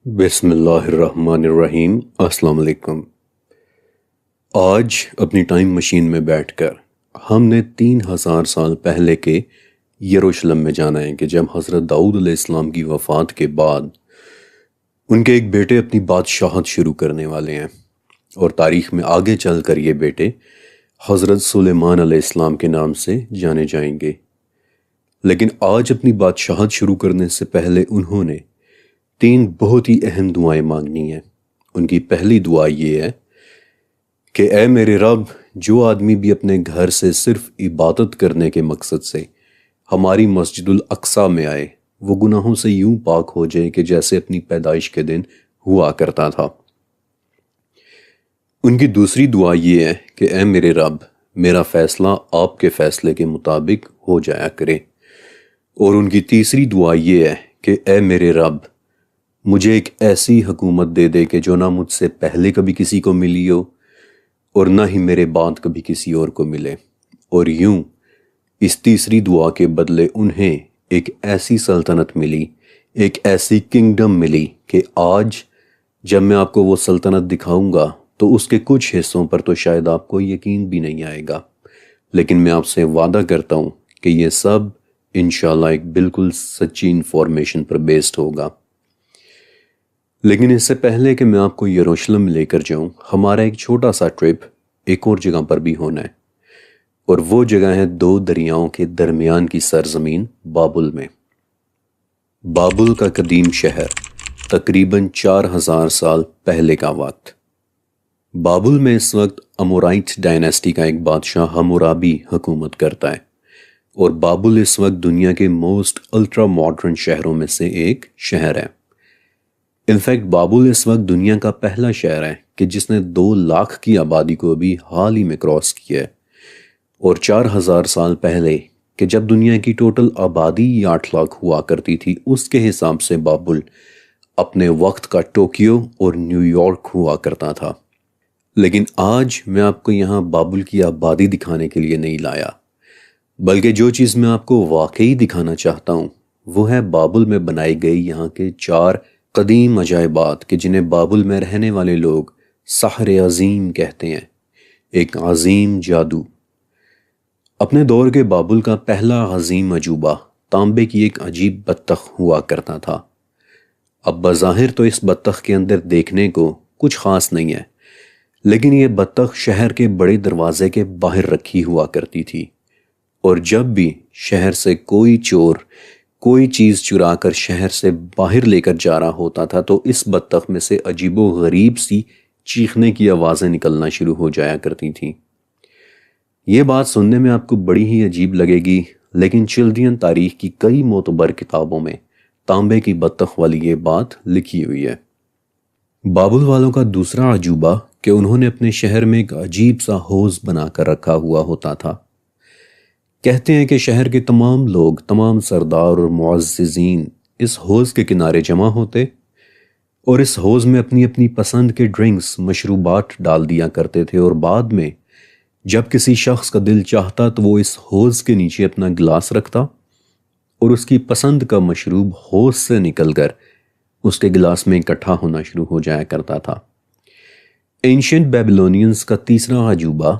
بسم اللہ الرحمن الرحیم۔ السلام علیکم۔ آج اپنی ٹائم مشین میں بیٹھ کر ہم نے 3000 سال پہلے کے یروشلم میں جانا ہے کہ جب حضرت داؤد علیہ السلام کی وفات کے بعد ان کے ایک بیٹے اپنی بادشاہت شروع کرنے والے ہیں، اور تاریخ میں آگے چل کر یہ بیٹے حضرت سلیمان علیہ السلام کے نام سے جانے جائیں گے۔ لیکن آج اپنی بادشاہت شروع کرنے سے پہلے انہوں نے 3 بہت ہی اہم دعائیں مانگنی ہیں۔ ان کی پہلی دعا یہ ہے کہ اے میرے رب، جو آدمی بھی اپنے گھر سے صرف عبادت کرنے کے مقصد سے ہماری مسجد الاقصیٰ میں آئے، وہ گناہوں سے یوں پاک ہو جائے کہ جیسے اپنی پیدائش کے دن ہوا کرتا تھا۔ ان کی دوسری دعا یہ ہے کہ اے میرے رب، میرا فیصلہ آپ کے فیصلے کے مطابق ہو جایا کرے۔ اور ان کی تیسری دعا یہ ہے کہ اے میرے رب، مجھے ایک ایسی حکومت دے دے کہ جو نہ مجھ سے پہلے کبھی کسی کو ملی ہو اور نہ ہی میرے بعد کبھی کسی اور کو ملے۔ اور یوں اس تیسری دعا کے بدلے انہیں ایک ایسی سلطنت ملی، ایک ایسی کنگڈم ملی کہ آج جب میں آپ کو وہ سلطنت دکھاؤں گا تو اس کے کچھ حصوں پر تو شاید آپ کو یقین بھی نہیں آئے گا، لیکن میں آپ سے وعدہ کرتا ہوں کہ یہ سب انشاءاللہ ایک بالکل سچی انفارمیشن پر بیسڈ ہوگا۔ لیکن اس سے پہلے کہ میں آپ کو یروشلم لے کر جاؤں، ہمارا ایک چھوٹا سا ٹرپ ایک اور جگہ پر بھی ہونا ہے، اور وہ جگہ ہے 2 دریاؤں کے درمیان کی سرزمین بابل میں۔ بابل کا قدیم شہر، تقریباً 4000 سال پہلے کا وقت۔ بابل میں اس وقت امورائٹ ڈائنیسٹی کا ایک بادشاہ حمورابی حکومت کرتا ہے، اور بابل اس وقت دنیا کے موسٹ الٹرا ماڈرن شہروں میں سے ایک شہر ہے۔ انفیکٹ بابل اس وقت دنیا کا پہلا شہر ہے کہ جس نے 2 لاکھ کی آبادی کو بھی حال ہی میں کراس کیا ہے، اور 4000 سال پہلے کہ جب دنیا کی ٹوٹل آبادی 8 لاکھ ہوا کرتی تھی، اس کے حساب سے بابل اپنے وقت کا ٹوکیو اور نیو یارک ہوا کرتا تھا۔ لیکن آج میں آپ کو یہاں بابل کی آبادی دکھانے کے لیے نہیں لایا، بلکہ جو چیز میں آپ کو واقعی دکھانا چاہتا ہوں وہ ہے بابل میں بنائی گئی یہاں کے 4 قدیم عجائبات کہ جنہیں بابل میں رہنے والے لوگ سحر عظیم کہتے ہیں، ایک عظیم جادو۔ اپنے دور کے بابل کا پہلا عظیم عجوبہ تانبے کی ایک عجیب بطخ ہوا کرتا تھا۔ اب بظاہر تو اس بطخ کے اندر دیکھنے کو کچھ خاص نہیں ہے، لیکن یہ بطخ شہر کے بڑے دروازے کے باہر رکھی ہوا کرتی تھی، اور جب بھی شہر سے کوئی چور کوئی چیز چرا کر شہر سے باہر لے کر جا رہا ہوتا تھا تو اس بطخ میں سے عجیب و غریب سی چیخنے کی آوازیں نکلنا شروع ہو جایا کرتی تھیں۔ یہ بات سننے میں آپ کو بڑی ہی عجیب لگے گی، لیکن چلڈرین تاریخ کی کئی معتبر کتابوں میں تانبے کی بطخ والی یہ بات لکھی ہوئی ہے۔ بابل والوں کا دوسرا عجوبہ کہ انہوں نے اپنے شہر میں ایک عجیب سا حوض بنا کر رکھا ہوا ہوتا تھا۔ کہتے ہیں کہ شہر کے تمام لوگ، تمام سردار اور معززین اس حوض کے کنارے جمع ہوتے اور اس حوض میں اپنی اپنی پسند کے ڈرنکس، مشروبات ڈال دیا کرتے تھے، اور بعد میں جب کسی شخص کا دل چاہتا تو وہ اس حوض کے نیچے اپنا گلاس رکھتا اور اس کی پسند کا مشروب حوض سے نکل کر اس کے گلاس میں اکٹھا ہونا شروع ہو جایا کرتا تھا۔ اینشینٹ بیبلونینز کا تیسرا عجوبہ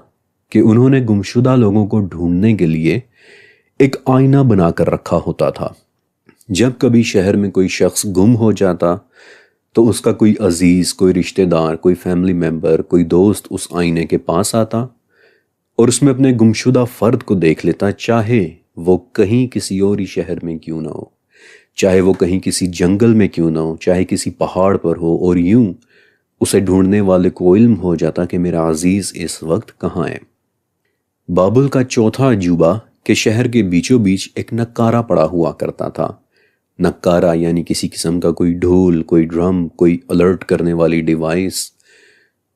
کہ انہوں نے گمشدہ لوگوں کو ڈھونڈنے کے لیے ایک آئینہ بنا کر رکھا ہوتا تھا۔ جب کبھی شہر میں کوئی شخص گم ہو جاتا تو اس کا کوئی عزیز، کوئی رشتہ دار، کوئی فیملی ممبر، کوئی دوست اس آئینے کے پاس آتا اور اس میں اپنے گمشدہ فرد کو دیکھ لیتا، چاہے وہ کہیں کسی اور ہی شہر میں کیوں نہ ہو، چاہے وہ کہیں کسی جنگل میں کیوں نہ ہو، چاہے کسی پہاڑ پر ہو، اور یوں اسے ڈھونڈنے والے کو علم ہو جاتا کہ میرا عزیز اس وقت کہاں ہے۔ بابل کا چوتھا عجوبہ کہ شہر کے بیچوں بیچ ایک نکارہ پڑا ہوا کرتا تھا۔ نکارہ یعنی کسی قسم کا کوئی ڈھول، کوئی ڈرم، کوئی الرٹ کرنے والی ڈیوائس،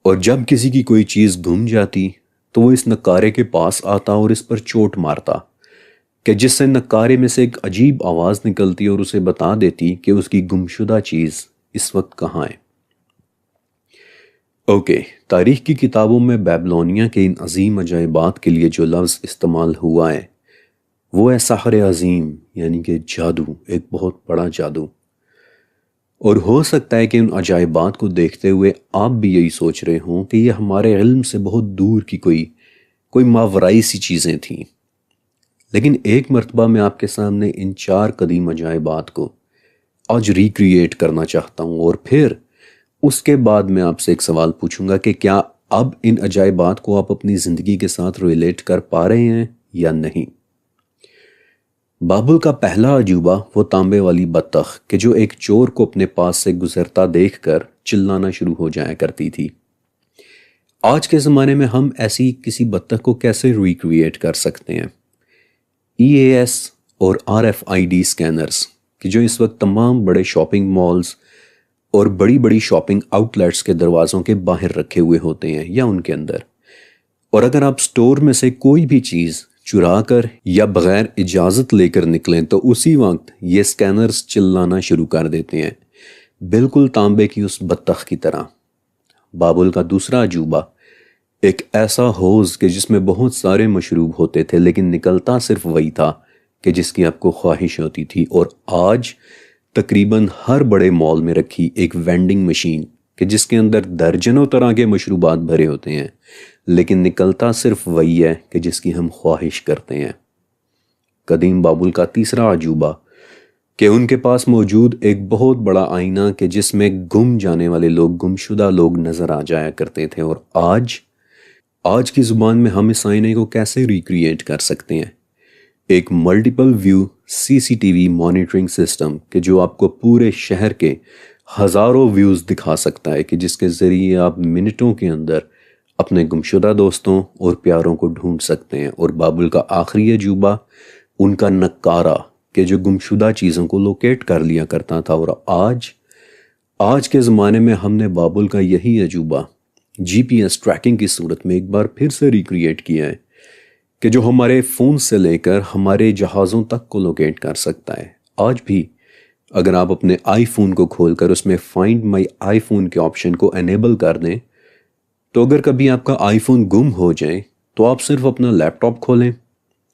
اور جب کسی کی کوئی چیز گم جاتی تو وہ اس نکارے کے پاس آتا اور اس پر چوٹ مارتا کہ جس سے نکارے میں سے ایک عجیب آواز نکلتی اور اسے بتا دیتی کہ اس کی گمشدہ چیز اس وقت کہاں ہے۔ تاریخ کی کتابوں میں بیبلونیا کے ان عظیم عجائبات کے لیے جو لفظ استعمال ہوا ہے وہ ہے سحر عظیم، یعنی کہ جادو، ایک بہت بڑا جادو۔ اور ہو سکتا ہے کہ ان عجائبات کو دیکھتے ہوئے آپ بھی یہی سوچ رہے ہوں کہ یہ ہمارے علم سے بہت دور کی کوئی ماورائی سی چیزیں تھیں، لیکن ایک مرتبہ میں آپ کے سامنے ان 4 قدیم عجائبات کو آج ریکریٹ کرنا چاہتا ہوں، اور پھر اس کے بعد میں آپ سے ایک سوال پوچھوں گا کہ کیا اب ان عجائبات کو آپ اپنی زندگی کے ساتھ ریلیٹ کر پا رہے ہیں یا نہیں۔ بابل کا پہلا عجوبہ وہ تانبے والی بطخ کہ جو ایک چور کو اپنے پاس سے گزرتا دیکھ کر چلانا شروع ہو جایا کرتی تھی۔ آج کے زمانے میں ہم ایسی کسی بطخ کو کیسے ریکریٹ کر سکتے ہیں؟ EAS اور RFID اسکینرز کہ جو اس وقت تمام بڑے شاپنگ مالز اور بڑی بڑی شاپنگ آؤٹ لیٹس کے دروازوں کے باہر رکھے ہوئے ہوتے ہیں یا ان کے اندر، اور اگر آپ سٹور میں سے کوئی بھی چیز چرا کر یا بغیر اجازت لے کر نکلیں تو اسی وقت یہ اسکینرز چلانا شروع کر دیتے ہیں، بالکل تانبے کی اس بطخ کی طرح۔ بابل کا دوسرا عجوبہ ایک ایسا حوض کہ جس میں بہت سارے مشروب ہوتے تھے لیکن نکلتا صرف وہی تھا کہ جس کی آپ کو خواہش ہوتی تھی، اور آج تقریباً ہر بڑے مال میں رکھی ایک وینڈنگ مشین کہ جس کے اندر درجنوں طرح کے مشروبات بھرے ہوتے ہیں لیکن نکلتا صرف وہی ہے کہ جس کی ہم خواہش کرتے ہیں۔ قدیم بابل کا تیسرا عجوبہ کہ ان کے پاس موجود ایک بہت بڑا آئینہ کہ جس میں گم جانے والے لوگ، گمشدہ لوگ نظر آ جایا کرتے تھے، اور آج کی زبان میں ہم اس آئینے کو کیسے ریکریٹ کر سکتے ہیں؟ ایک multiple view CCTV monitoring system کہ جو آپ کو پورے شہر کے ہزاروں ویوز دکھا سکتا ہے کہ جس کے ذریعے آپ منٹوں کے اندر اپنے گمشدہ دوستوں اور پیاروں کو ڈھونڈ سکتے ہیں۔ اور بابل کا آخری عجوبہ ان کا نقارہ کہ جو گمشدہ چیزوں کو لوکیٹ کر لیا کرتا تھا، اور آج کے زمانے میں ہم نے بابل کا یہی عجوبہ GPS ٹریکنگ کی صورت میں ایک بار پھر سے ریکریٹ کیا ہے کہ جو ہمارے فون سے لے کر ہمارے جہازوں تک کو لوکیٹ کر سکتا ہے۔ آج بھی اگر آپ اپنے آئی فون کو کھول کر اس میں فائنڈ مائی آئی فون کے آپشن کو انیبل کر دیں تو اگر کبھی آپ کا آئی فون گم ہو جائے تو آپ صرف اپنا لیپ ٹاپ کھولیں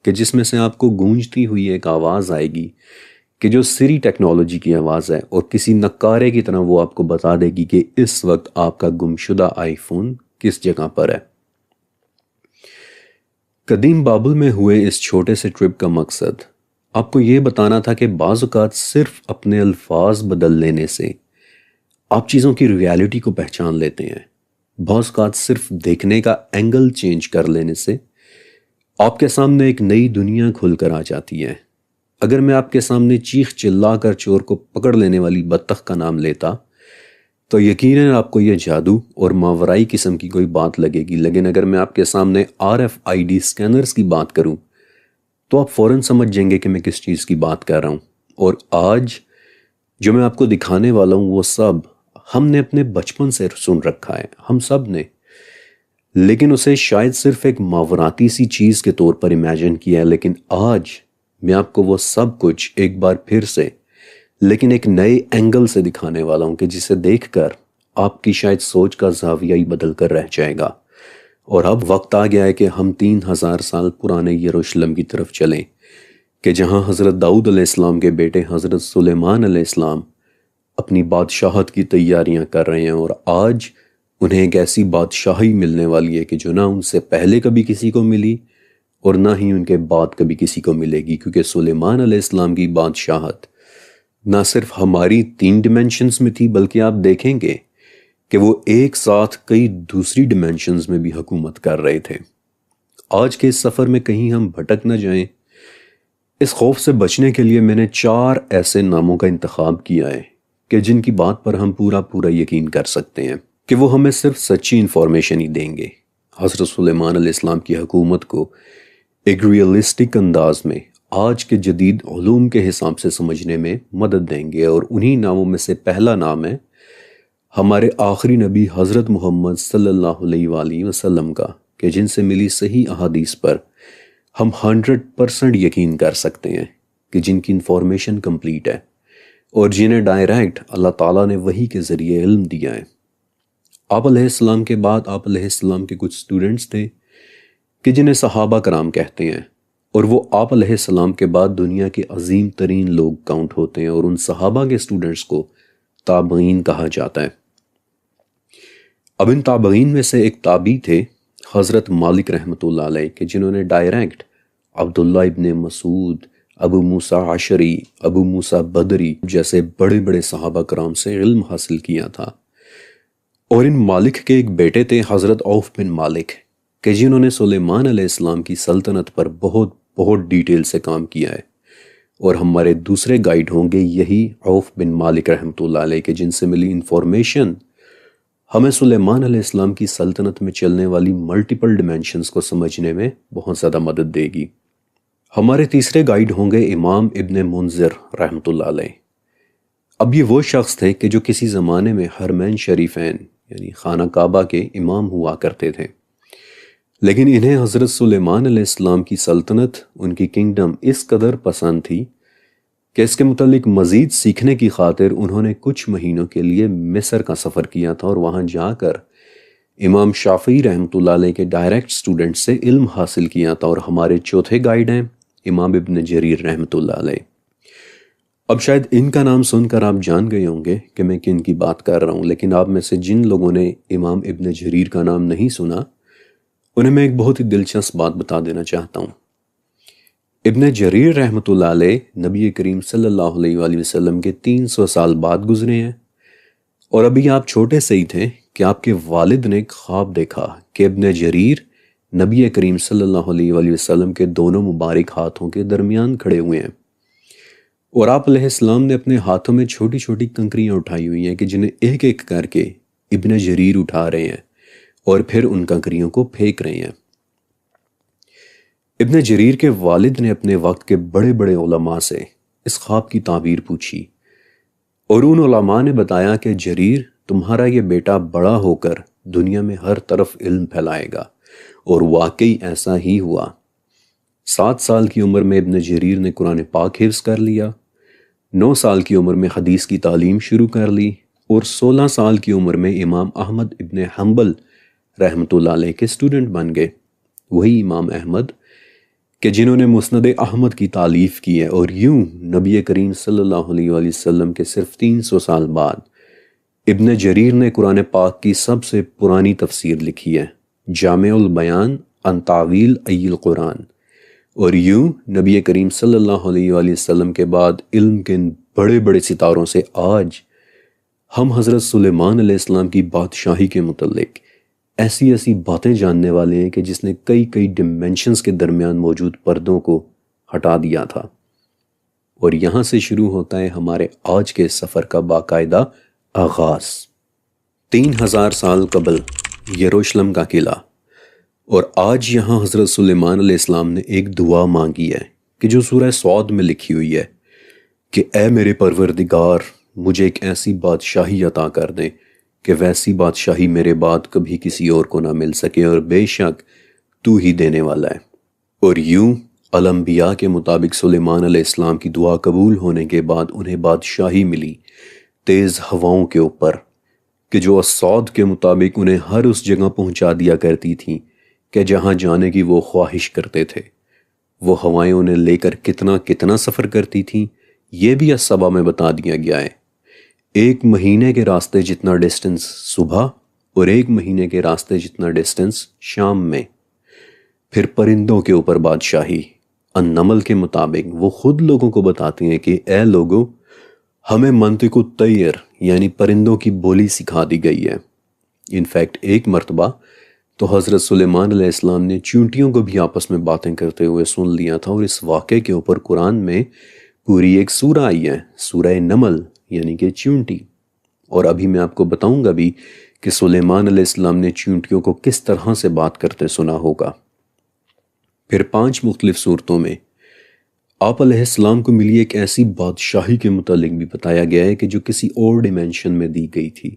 کہ جس میں سے آپ کو گونجتی ہوئی ایک آواز آئے گی کہ جو سری ٹیکنالوجی کی آواز ہے، اور کسی نقارے کی طرح وہ آپ کو بتا دے گی کہ اس وقت آپ کا گمشدہ آئی فون کس جگہ پر ہے۔ قدیم بابل میں ہوئے اس چھوٹے سے ٹرپ کا مقصد آپ کو یہ بتانا تھا کہ بعض اوقات صرف اپنے الفاظ بدل لینے سے آپ چیزوں کی ریالٹی کو پہچان لیتے ہیں۔ بعض اوقات صرف دیکھنے کا اینگل چینج کر لینے سے آپ کے سامنے ایک نئی دنیا کھل کر آ جاتی ہے۔ اگر میں آپ کے سامنے چیخ چلا کر چور کو پکڑ لینے والی بطخ کا نام لیتا تو یقیناً آپ کو یہ جادو اور ماورائی قسم کی کوئی بات لگے گی، لیکن اگر میں آپ کے سامنے RFID اسکینرز کی بات کروں تو آپ فوراً سمجھ جائیں گے کہ میں کس چیز کی بات کر رہا ہوں۔ اور آج جو میں آپ کو دکھانے والا ہوں وہ سب ہم نے اپنے بچپن سے سن رکھا ہے، ہم سب نے، لیکن اسے شاید صرف ایک ماوراتی سی چیز کے طور پر امیجن کیا ہے، لیکن آج میں آپ کو وہ سب کچھ ایک بار پھر سے لیکن ایک نئے اینگل سے دکھانے والا ہوں کہ جسے دیکھ کر آپ کی شاید سوچ کا زاویہ ہی بدل کر رہ جائے گا۔ اور اب وقت آ گیا ہے کہ ہم 3000 سال پرانے یروشلم کی طرف چلیں کہ جہاں حضرت داؤد علیہ السلام کے بیٹے حضرت سلیمان علیہ السلام اپنی بادشاہت کی تیاریاں کر رہے ہیں، اور آج انہیں ایک ایسی بادشاہی ملنے والی ہے کہ جو نہ ان سے پہلے کبھی کسی کو ملی اور نہ ہی ان کے بعد کبھی کسی کو ملے گی، کیونکہ سلیمان علیہ السلام کی بادشاہت نہ صرف ہماری 3 ڈیمینشنز میں تھی بلکہ آپ دیکھیں گے کہ وہ ایک ساتھ کئی دوسری ڈیمینشنز میں بھی حکومت کر رہے تھے۔ آج کے اس سفر میں کہیں ہم بھٹک نہ جائیں، اس خوف سے بچنے کے لیے میں نے 4 ایسے ناموں کا انتخاب کیا ہے کہ جن کی بات پر ہم پورا یقین کر سکتے ہیں کہ وہ ہمیں صرف سچی انفارمیشن ہی دیں گے، حضرت سلیمان علیہ السلام کی حکومت کو ایک ریئلسٹک انداز میں آج کے جدید علوم کے حساب سے سمجھنے میں مدد دیں گے۔ اور انہی ناموں میں سے پہلا نام ہے ہمارے آخری نبی حضرت محمد صلی اللہ علیہ وآلہ وسلم کا، کہ جن سے ملی صحیح احادیث پر ہم 100% یقین کر سکتے ہیں کہ جن کی انفارمیشن کمپلیٹ ہے اور جنہیں ڈائریکٹ اللہ تعالیٰ نے وحی کے ذریعے علم دیا ہے۔ آپ علیہ السلام کے بعد آپ علیہ السلام کے کچھ سٹوڈنٹس تھے کہ جنہیں صحابہ کرام کہتے ہیں، اور وہ آپ علیہ السلام کے بعد دنیا کے عظیم ترین لوگ کاؤنٹ ہوتے ہیں، اور ان صحابہ کے سٹوڈنٹس کو تابعین کہا جاتا ہے۔ اب ان تابعین میں سے ایک تابعی تھے حضرت مالک رحمۃ اللہ علیہ کہ جنہوں نے ڈائریکٹ عبداللہ ابن مسعود، ابو موسیٰ عشری، ابو موسیٰ بدری جیسے بڑے بڑے صحابہ کرام سے علم حاصل کیا تھا۔ اور ان مالک کے ایک بیٹے تھے حضرت عوف بن مالک کہ جنہوں نے سلیمان علیہ السلام کی سلطنت پر بہت ڈیٹیل سے کام کیا ہے، اور ہمارے دوسرے گائیڈ ہوں گے یہی عوف بن مالک رحمۃ اللہ علیہ کے جن سے ملی انفارمیشن ہمیں سلیمان علیہ السلام کی سلطنت میں چلنے والی ملٹیپل ڈیمینشنز کو سمجھنے میں بہت زیادہ مدد دے گی۔ ہمارے تیسرے گائیڈ ہوں گے امام ابن منذر رحمۃ اللہ علیہ۔ اب یہ وہ شخص تھے کہ جو کسی زمانے میں حرمین شریفین یعنی خانہ کعبہ کے امام ہوا کرتے تھے، لیکن انہیں حضرت سلیمان علیہ السلام کی سلطنت، ان کی کنگڈم اس قدر پسند تھی کہ اس کے متعلق مزید سیکھنے کی خاطر انہوں نے کچھ مہینوں کے لیے مصر کا سفر کیا تھا، اور وہاں جا کر امام شافعی رحمۃ اللہ علیہ کے ڈائریکٹ سٹوڈنٹ سے علم حاصل کیا تھا۔ اور ہمارے چوتھے گائیڈ ہیں امام ابن جریر رحمۃ اللہ علیہ۔ اب شاید ان کا نام سن کر آپ جان گئے ہوں گے کہ میں کن کی بات کر رہا ہوں، لیکن آپ میں سے جن لوگوں نے امام ابن جریر کا نام نہیں سنا انہیں میں ایک بہت ہی دلچسپ بات بتا دینا چاہتا ہوں۔ ابن جریر رحمۃ اللہ علیہ نبی کریم صلی اللہ علیہ وآلہ وسلم کے 300 سال بعد گزرے ہیں، اور ابھی آپ چھوٹے سے ہی تھے کہ آپ کے والد نے ایک خواب دیکھا کہ ابن جریر نبی کریم صلی اللہ علیہ وآلہ وسلم کے دونوں مبارک ہاتھوں کے درمیان کھڑے ہوئے ہیں، اور آپ علیہ السلام نے اپنے ہاتھوں میں چھوٹی چھوٹی کنکریاں اٹھائی ہوئی ہیں کہ جنہیں ایک ایک کر کے ابن جریر اٹھا رہے ہیں اور پھر ان کنکریوں کو پھینک رہے ہیں۔ ابن جریر کے والد نے اپنے وقت کے بڑے بڑے علماء سے اس خواب کی تعبیر پوچھی، اور ان علماء نے بتایا کہ جریر تمہارا یہ بیٹا بڑا ہو کر دنیا میں ہر طرف علم پھیلائے گا، اور واقعی ایسا ہی ہوا۔ 7 سال کی عمر میں ابن جریر نے قرآن پاک حفظ کر لیا، 9 سال کی عمر میں حدیث کی تعلیم شروع کر لی، اور 16 سال کی عمر میں امام احمد ابن حنبل رحمۃ اللہ علیہ کے سٹوڈنٹ بن گئے۔ وہی امام احمد کہ جنہوں نے مسند احمد کی تالیف کی ہے، اور یوں نبی کریم صلی اللہ علیہ وآلہ وسلم کے صرف 300 سال بعد ابن جریر نے قرآن پاک کی سب سے پرانی تفسیر لکھی ہے، جامع البیان عن تاویل ای القرآن۔ اور یوں نبی کریم صلی اللہ علیہ وآلہ وسلم کے بعد علم کے ان بڑے بڑے ستاروں سے آج ہم حضرت سلیمان علیہ السلام کی بادشاہی کے متعلق ایسی باتیں جاننے والے ہیں کہ جس نے کئی ڈیمینشنز کے درمیان موجود پردوں کو ہٹا دیا تھا۔ اور یہاں سے شروع ہوتا ہے ہمارے آج کے سفر کا باقاعدہ آغاز۔ 3000 سال قبل یروشلم کا قلعہ، اور آج یہاں حضرت سلیمان علیہ السلام نے ایک دعا مانگی ہے کہ جو سورہ صاد میں لکھی ہوئی ہے کہ اے میرے پروردگار مجھے ایک ایسی بادشاہی عطا کر دیں کہ ویسی بادشاہی میرے بعد کبھی کسی اور کو نہ مل سکے، اور بے شک تو ہی دینے والا ہے۔ اور یوں الانبیاء کے مطابق سلیمان علیہ السلام کی دعا قبول ہونے کے بعد انہیں بادشاہی ملی تیز ہواؤں کے اوپر، کہ جو الصاد کے مطابق انہیں ہر اس جگہ پہنچا دیا کرتی تھیں کہ جہاں جانے کی وہ خواہش کرتے تھے۔ وہ ہوائیں انہیں لے کر کتنا سفر کرتی تھیں یہ بھی السبا میں بتا دیا گیا ہے۔ 1 مہینے کے راستے جتنا ڈسٹنس صبح، اور 1 مہینے کے راستے جتنا ڈسٹنس شام میں۔ پھر پرندوں کے اوپر بادشاہی النمل کے مطابق وہ خود لوگوں کو بتاتے ہیں کہ اے لوگوں ہمیں منطق الطیر یعنی پرندوں کی بولی سکھا دی گئی ہے۔ انفیکٹ ایک مرتبہ تو حضرت سلیمان علیہ السلام نے چونٹیوں کو بھی آپس میں باتیں کرتے ہوئے سن لیا تھا، اور اس واقعے کے اوپر قرآن میں پوری ایک سورہ آئی ہے، سورہ نمل یعنی کہ چونٹی۔ اور ابھی میں آپ کو بتاؤں گا بھی کہ سلیمان علیہ السلام نے چونٹیوں کو کس طرح سے بات کرتے سنا ہوگا۔ پھر 5 مختلف صورتوں میں آپ علیہ السلام کو ملی ایک ایسی بادشاہی کے متعلق بھی بتایا گیا ہے کہ جو کسی اور ڈیمینشن میں دی گئی تھی،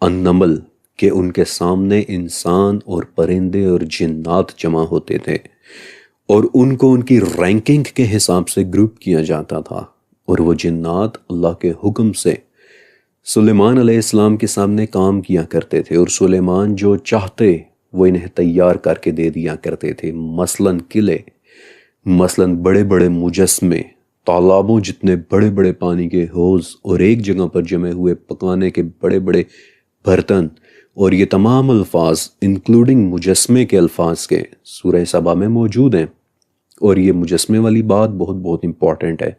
النمل، کہ ان کے سامنے انسان اور پرندے اور جنات جمع ہوتے تھے، اور ان کو ان کی رینکنگ کے حساب سے گروپ کیا جاتا تھا، اور وہ جنات اللہ کے حکم سے سلیمان علیہ السلام کے سامنے کام کیا کرتے تھے، اور سلیمان جو چاہتے وہ انہیں تیار کر کے دے دیا کرتے تھے، مثلاً قلعے، مثلاً بڑے بڑے مجسمے، تالابوں جتنے بڑے بڑے پانی کے حوض اور ایک جگہ پر جمے ہوئے پکانے کے بڑے بڑے برتن، اور یہ تمام الفاظ انکلوڈنگ مجسمے کے الفاظ کے سورہ سبا میں موجود ہیں۔ اور یہ مجسمے والی بات بہت بہت امپورٹنٹ ہے۔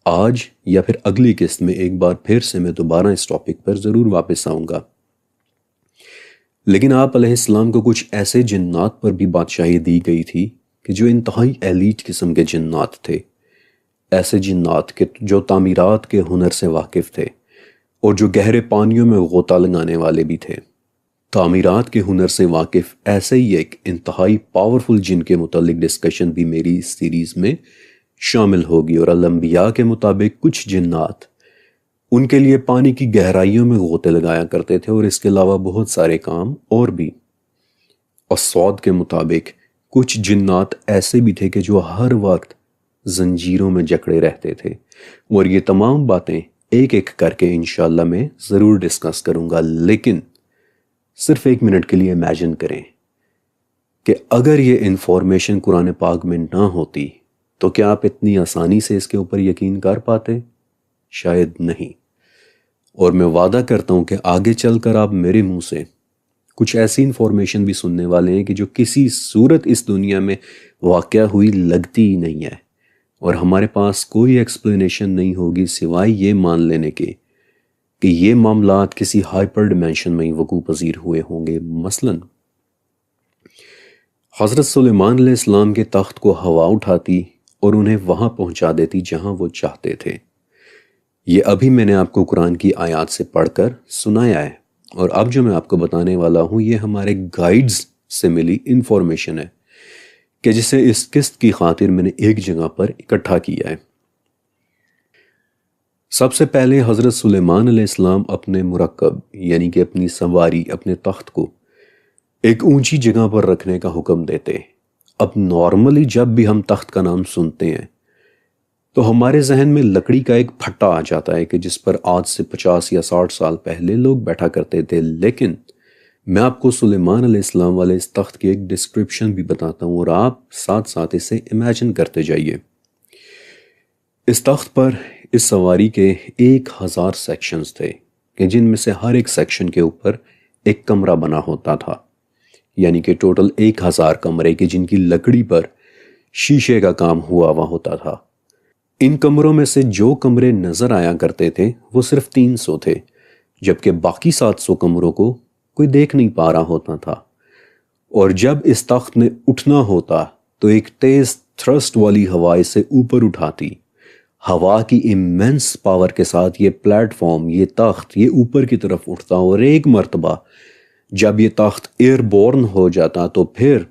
آج یا پھر اگلی قسط میں ایک بار پھر سے میں دوبارہ اس ٹاپک پر ضرور واپس آؤں گا۔ لیکن آپ علیہ السلام کو کچھ ایسے جنات پر بھی بادشاہی دی گئی تھی کہ جو انتہائی ایلیٹ قسم کے جنات تھے، ایسے جنات کے جو تعمیرات کے ہنر سے واقف تھے اور جو گہرے پانیوں میں غوطہ لگانے والے بھی تھے۔ تعمیرات کے ہنر سے واقف ایسے ہی ایک انتہائی پاورفل جن کے متعلق ڈسکشن بھی میری اس سیریز میں شامل ہوگی۔ اور الانبیاء کے مطابق کچھ جنات ان کے لیے پانی کی گہرائیوں میں غوطے لگایا کرتے تھے، اور اس کے علاوہ بہت سارے کام اور بھی۔ الصاد کے مطابق کچھ جنات ایسے بھی تھے کہ جو ہر وقت زنجیروں میں جکڑے رہتے تھے، اور یہ تمام باتیں ایک ایک کر کے انشاءاللہ میں ضرور ڈسکس کروں گا۔ لیکن صرف ایک منٹ کے لیے امیجن کریں کہ اگر یہ انفارمیشن قرآن پاک میں نہ ہوتی تو کیا آپ اتنی آسانی سے اس کے اوپر یقین کر پاتے؟ شاید نہیں۔ اور میں وعدہ کرتا ہوں کہ آگے چل کر آپ میرے منہ سے کچھ ایسی انفارمیشن بھی سننے والے ہیں کہ جو کسی صورت اس دنیا میں واقع ہوئی لگتی ہی نہیں ہے، اور ہمارے پاس کوئی ایکسپلینیشن نہیں ہوگی سوائے یہ مان لینے کے کہ یہ معاملات کسی ہائپر ڈیمینشن میں ہی وقوع پذیر ہوئے ہوں گے۔ مثلاً حضرت سلیمان علیہ السلام کے تخت کو ہوا اٹھاتی اور انہیں وہاں پہنچا دیتی جہاں وہ چاہتے تھے۔ یہ ابھی میں نے آپ کو قرآن کی آیات سے پڑھ کر سنایا ہے، اور اب جو میں آپ کو بتانے والا ہوں یہ ہمارے گائیڈز سے ملی انفارمیشن ہے کہ جسے اس قسط کی خاطر میں نے ایک جگہ پر اکٹھا کیا ہے۔ سب سے پہلے حضرت سلیمان علیہ السلام اپنے مرکب یعنی کہ اپنی سواری، اپنے تخت کو ایک اونچی جگہ پر رکھنے کا حکم دیتے۔ اب نارملی جب بھی ہم تخت کا نام سنتے ہیں تو ہمارے ذہن میں لکڑی کا ایک پھٹا آ جاتا ہے کہ جس پر آج سے 50 یا 60 سال پہلے لوگ بیٹھا کرتے تھے۔ لیکن میں آپ کو سلیمان علیہ السلام والے اس تخت کی ایک ڈسکرپشن بھی بتاتا ہوں، اور آپ ساتھ ساتھ اسے امیجن کرتے جائیے۔ اس تخت پر اس سواری کے 1000 سیکشنز تھے کہ جن میں سے ہر ایک سیکشن کے اوپر ایک کمرہ بنا ہوتا تھا، یعنی کہ ٹوٹل 1000 کمرے کے جن کی لکڑی پر شیشے کا کام ہوا ہوا ہوتا تھا۔ ان کمروں میں سے جو کمرے نظر آیا کرتے تھے وہ صرف 300 تھے، جبکہ باقی 700 کمروں کو کوئی دیکھ نہیں پا رہا ہوتا تھا۔ اور جب اس تخت نے اٹھنا ہوتا تو ایک تیز تھرسٹ والی ہوا اسے اوپر اٹھاتی۔ ہوا کی ایمنس پاور کے ساتھ یہ پلیٹ فارم، یہ تخت، یہ اوپر کی طرف اٹھتا، اور ایک مرتبہ جب یہ تخت ایئر بورن ہو جاتا تو پھر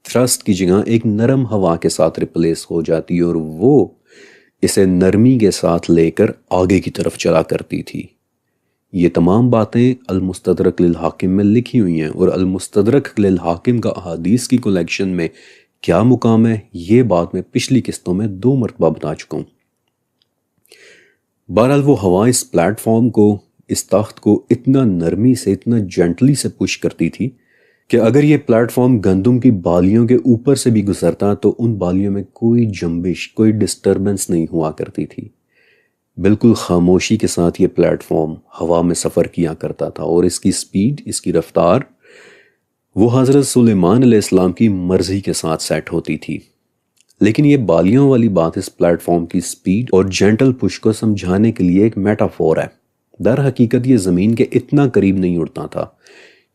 تھرسٹ کی جگہ ایک نرم ہوا کے ساتھ ریپلیس ہو جاتی، اور وہ اسے نرمی کے ساتھ لے کر آگے کی طرف چلا کرتی تھی۔ یہ تمام باتیں المستدرک للحاکم میں لکھی ہوئی ہیں، اور المستدرک للحاکم کا احادیث کی کلیکشن میں کیا مقام ہے یہ بات میں پچھلی قسطوں میں 2 مرتبہ بتا چکا ہوں۔ بہرحال وہ ہوا اس پلیٹ فارم کو، اس تخت کو اتنا نرمی سے، اتنا جنٹلی سے پش کرتی تھی کہ اگر یہ پلیٹ فارم گندم کی بالیوں کے اوپر سے بھی گزرتا تو ان بالیوں میں کوئی جنبش، کوئی ڈسٹربنس نہیں ہوا کرتی تھی۔ بالکل خاموشی کے ساتھ یہ پلیٹ فارم ہوا میں سفر کیا کرتا تھا، اور اس کی سپیڈ، اس کی رفتار وہ حضرت سلیمان علیہ السلام کی مرضی کے ساتھ سیٹ ہوتی تھی۔ لیکن یہ بالیوں والی بات اس پلیٹ فارم کی سپیڈ اور جنٹل پش کو سمجھانے کے لیے ایک میٹافور ہے۔ در حقیقت یہ زمین کے اتنا قریب نہیں اڑتا تھا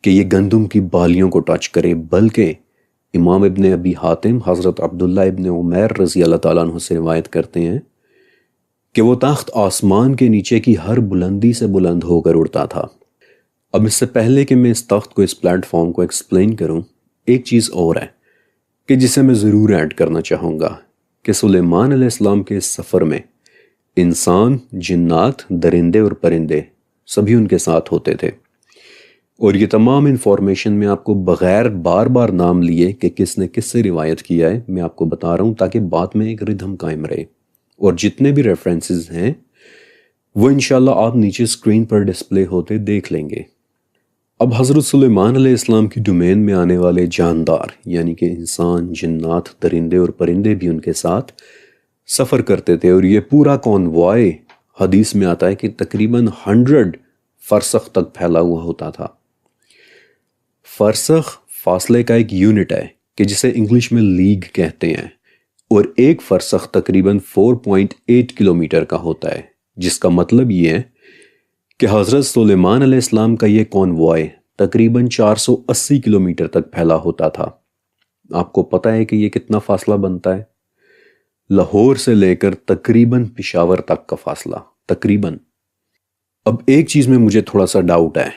کہ یہ گندم کی بالیوں کو ٹچ کرے، بلکہ امام ابن ابی حاتم حضرت عبداللہ ابن عمیر رضی اللہ تعالیٰ عنہ سے روایت کرتے ہیں کہ وہ تخت آسمان کے نیچے کی ہر بلندی سے بلند ہو کر اڑتا تھا۔ اب اس سے پہلے کہ میں اس تخت کو، اس پلیٹ فارم کو ایکسپلین کروں، ایک چیز اور ہے کہ جسے میں ضرور ایڈ کرنا چاہوں گا کہ سلیمان علیہ السلام کے اس سفر میں انسان، جنات، درندے اور پرندے سبھی ان کے ساتھ ہوتے تھے، اور یہ تمام انفارمیشن میں آپ کو بغیر بار بار نام لیے کہ کس نے کس سے روایت کیا ہے میں آپ کو بتا رہا ہوں، تاکہ بات میں ایک ردھم قائم رہے۔ اور جتنے بھی ریفرنسز ہیں وہ انشاءاللہ آپ نیچے سکرین پر ڈسپلے ہوتے دیکھ لیں گے۔ اب حضرت سلیمان علیہ السلام کی ڈومین میں آنے والے جاندار، یعنی کہ انسان، جنات، درندے اور پرندے بھی ان کے ساتھ سفر کرتے تھے، اور یہ پورا کانوائے حدیث میں آتا ہے کہ تقریباً 100 فرسخ تک پھیلا ہوا ہوتا تھا۔ فرسخ فاصلے کا ایک یونٹ ہے کہ جسے انگلش میں لیگ کہتے ہیں، اور ایک فرسخ تقریباً 4.8 کلومیٹر کا ہوتا ہے، جس کا مطلب یہ ہے کہ حضرت سلیمان علیہ السلام کا یہ کانوائے تقریباً 480 کلومیٹر تک پھیلا ہوتا تھا۔ آپ کو پتہ ہے کہ یہ کتنا فاصلہ بنتا ہے؟ لاہور سے لے کر تقریباً پشاور تک کا فاصلہ، تقریباً۔ اب ایک چیز میں مجھے تھوڑا سا ڈاؤٹ ہے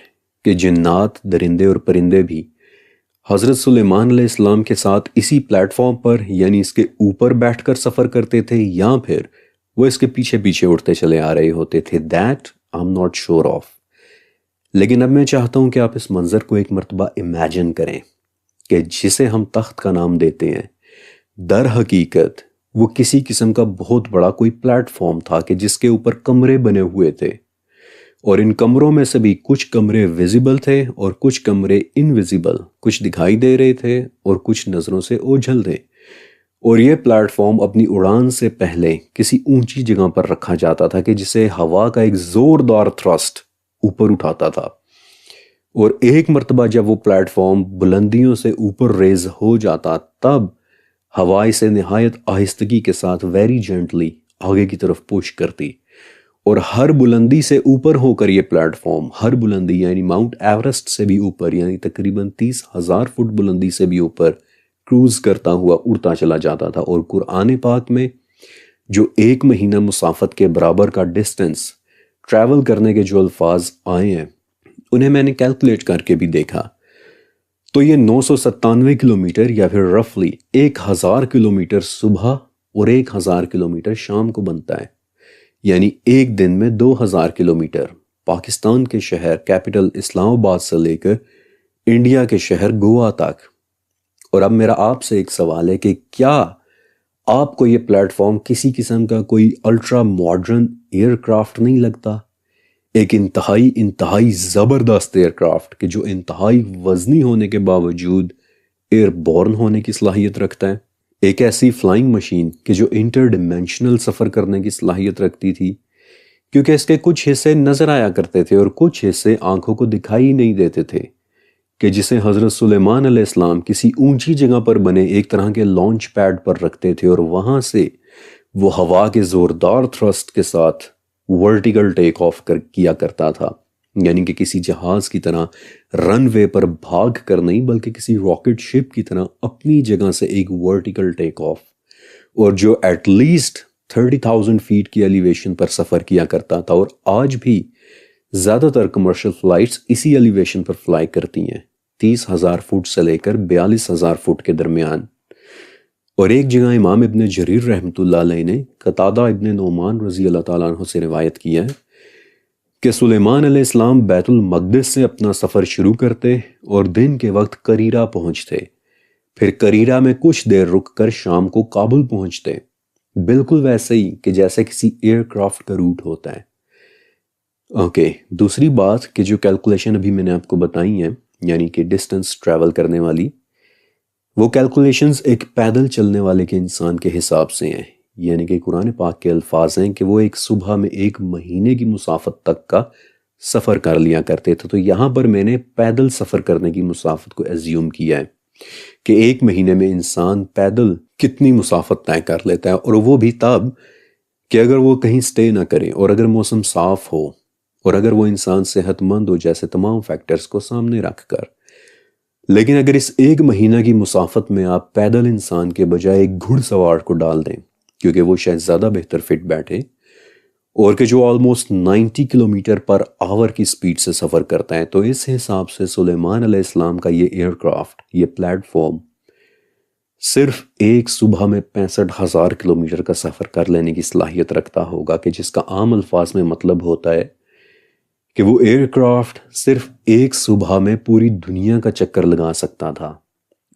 کہ جنات، درندے اور پرندے بھی حضرت سلیمان علیہ السلام کے ساتھ اسی پلیٹ فارم پر، یعنی اس کے اوپر بیٹھ کر سفر کرتے تھے، یا پھر وہ اس کے پیچھے پیچھے اڑتے چلے آ رہے ہوتے تھے۔ That I'm not sure of۔ لیکن اب میں چاہتا ہوں کہ آپ اس منظر کو ایک مرتبہ امیجن کریں کہ جسے ہم تخت کا نام دیتے ہیں، در حقیقت وہ کسی قسم کا بہت بڑا کوئی پلیٹ فارم تھا کہ جس کے اوپر کمرے بنے ہوئے تھے، اور ان کمروں میں سے بھی کچھ کمرے ویزیبل تھے اور کچھ کمرے انویزیبل، کچھ دکھائی دے رہے تھے اور کچھ نظروں سے اوجھل تھے، اور یہ پلیٹ فارم اپنی اڑان سے پہلے کسی اونچی جگہ پر رکھا جاتا تھا کہ جسے ہوا کا ایک زوردار تھرسٹ اوپر اٹھاتا تھا، اور ایک مرتبہ جب وہ پلیٹ فارم بلندیوں سے اوپر ریز ہو جاتا تب ہوا اسے نہایت آہستگی کے ساتھ ویری جینٹلی آگے کی طرف پش کرتی، اور ہر بلندی سے اوپر ہو کر یہ پلیٹ فارم، ہر بلندی یعنی ماؤنٹ ایورسٹ سے بھی اوپر، یعنی تقریباً 30,000 فٹ بلندی سے بھی اوپر کروز کرتا ہوا اڑتا چلا جاتا تھا۔ اور قرآن پاک میں جو 1 مہینہ مسافت کے برابر کا ڈسٹنس ٹریول کرنے کے جو الفاظ آئے ہیں، انہیں میں نے کیلکولیٹ کر کے بھی دیکھا، تو یہ 997 کلومیٹر یا پھر رفلی 1000 کلومیٹر صبح اور 1000 کلومیٹر شام کو بنتا ہے، یعنی ایک دن میں 2000 کلومیٹر پاکستان کے شہر کیپٹل اسلام آباد سے لے کر انڈیا کے شہر گوا تک۔ اور اب میرا آپ سے ایک سوال ہے کہ کیا آپ کو یہ پلیٹ فارم کسی قسم کا کوئی الٹرا ماڈرن ایئر کرافٹ نہیں لگتا؟ ایک انتہائی زبردست ایئر کرافٹ کہ جو انتہائی وزنی ہونے کے باوجود ایئر بورن ہونے کی صلاحیت رکھتا ہے، ایک ایسی فلائنگ مشین کہ جو انٹر ڈیمینشنل سفر کرنے کی صلاحیت رکھتی تھی، کیونکہ اس کے کچھ حصے نظر آیا کرتے تھے اور کچھ حصے آنکھوں کو دکھائی نہیں دیتے تھے، کہ جسے حضرت سلیمان علیہ السلام کسی اونچی جگہ پر بنے ایک طرح کے لانچ پیڈ پر رکھتے تھے، اور وہاں سے وہ ہوا کے زوردار تھرسٹ کے ساتھ ورٹیکل ٹیک آف کیا کرتا تھا، یعنی کہ کسی جہاز کی طرح رن وے پر بھاگ کر نہیں، بلکہ کسی راکٹ شپ کی طرح اپنی جگہ سے ایک ورٹیکل ٹیک آف، اور جو ایٹ لیسٹ 30,000 فیٹ کی ایلیویشن پر سفر کیا کرتا تھا۔ اور آج بھی زیادہ تر کمرشل فلائٹس اسی ایلیویشن پر فلائی کرتی ہیں، 30,000 فٹ سے لے کر 42,000 فٹ کے درمیان۔ اور ایک جگہ امام ابن جریر رحمۃ اللہ علیہ نے قتادہ ابن نعمان رضی اللہ تعالیٰ عنہ سے روایت کیا ہے کہ سلیمان علیہ السلام بیت المقدس سے اپنا سفر شروع کرتے اور دن کے وقت قریرہ پہنچتے، پھر قریرہ میں کچھ دیر رک کر شام کو کابل پہنچتے، بالکل ویسے ہی کہ جیسے کسی ایئر کرافٹ کا روٹ ہوتا ہے۔ اوکے، دوسری بات کہ جو کیلکولیشن ابھی میں نے آپ کو بتائی ہیں، یعنی کہ ڈسٹنس ٹریول کرنے والی، وہ کیلکولیشنز ایک پیدل چلنے والے کے انسان کے حساب سے ہیں، یعنی کہ قرآن پاک کے الفاظ ہیں کہ وہ ایک صبح میں 1 مہینے کی مسافت تک کا سفر کر لیا کرتے تھے۔ تو یہاں پر میں نے پیدل سفر کرنے کی مسافت کو ایزیوم کیا ہے کہ 1 مہینے میں انسان پیدل کتنی مسافت طے کر لیتا ہے، اور وہ بھی تب کہ اگر وہ کہیں سٹے نہ کرے، اور اگر موسم صاف ہو، اور اگر وہ انسان صحت مند ہو، جیسے تمام فیکٹرز کو سامنے رکھ کر۔ لیکن اگر اس 1 مہینہ کی مسافت میں آپ پیدل انسان کے بجائے ایک گھڑ سوار کو ڈال دیں، کیونکہ وہ شاید زیادہ بہتر فٹ بیٹھے، اور کہ جو آلموسٹ 90 کلومیٹر پر آور کی سپیڈ سے سفر کرتا ہے، تو اس حساب سے سلیمان علیہ السلام کا یہ ایئر کرافٹ، یہ پلیٹ فارم صرف ایک صبح میں 65,000 کلومیٹر کا سفر کر لینے کی صلاحیت رکھتا ہوگا، کہ جس کا عام الفاظ میں مطلب ہوتا ہے کہ وہ ایئر کرافٹ صرف ایک صبح میں پوری دنیا کا چکر لگا سکتا تھا،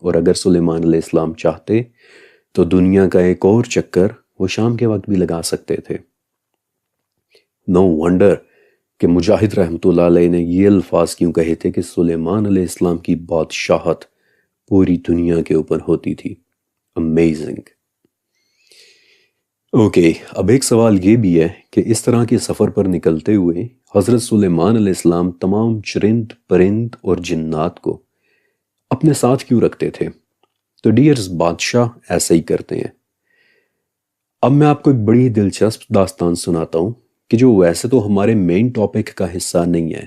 اور اگر سلیمان علیہ السلام چاہتے تو دنیا کا ایک اور چکر وہ شام کے وقت بھی لگا سکتے تھے۔ نو ونڈر کہ مجاہد رحمۃ اللہ علیہ نے یہ الفاظ کیوں کہے تھے کہ سلیمان علیہ السلام کی بادشاہت پوری دنیا کے اوپر ہوتی تھی۔ امیزنگ۔ اوکے، اب ایک سوال یہ بھی ہے کہ اس طرح کے سفر پر نکلتے ہوئے حضرت سلیمان علیہ السلام تمام چرند پرند اور جنات کو اپنے ساتھ کیوں رکھتے تھے؟ تو ڈیئرز، بادشاہ ایسے ہی کرتے ہیں۔ اب میں آپ کو ایک بڑی دلچسپ داستان سناتا ہوں کہ جو ویسے تو ہمارے مین ٹاپک کا حصہ نہیں ہے،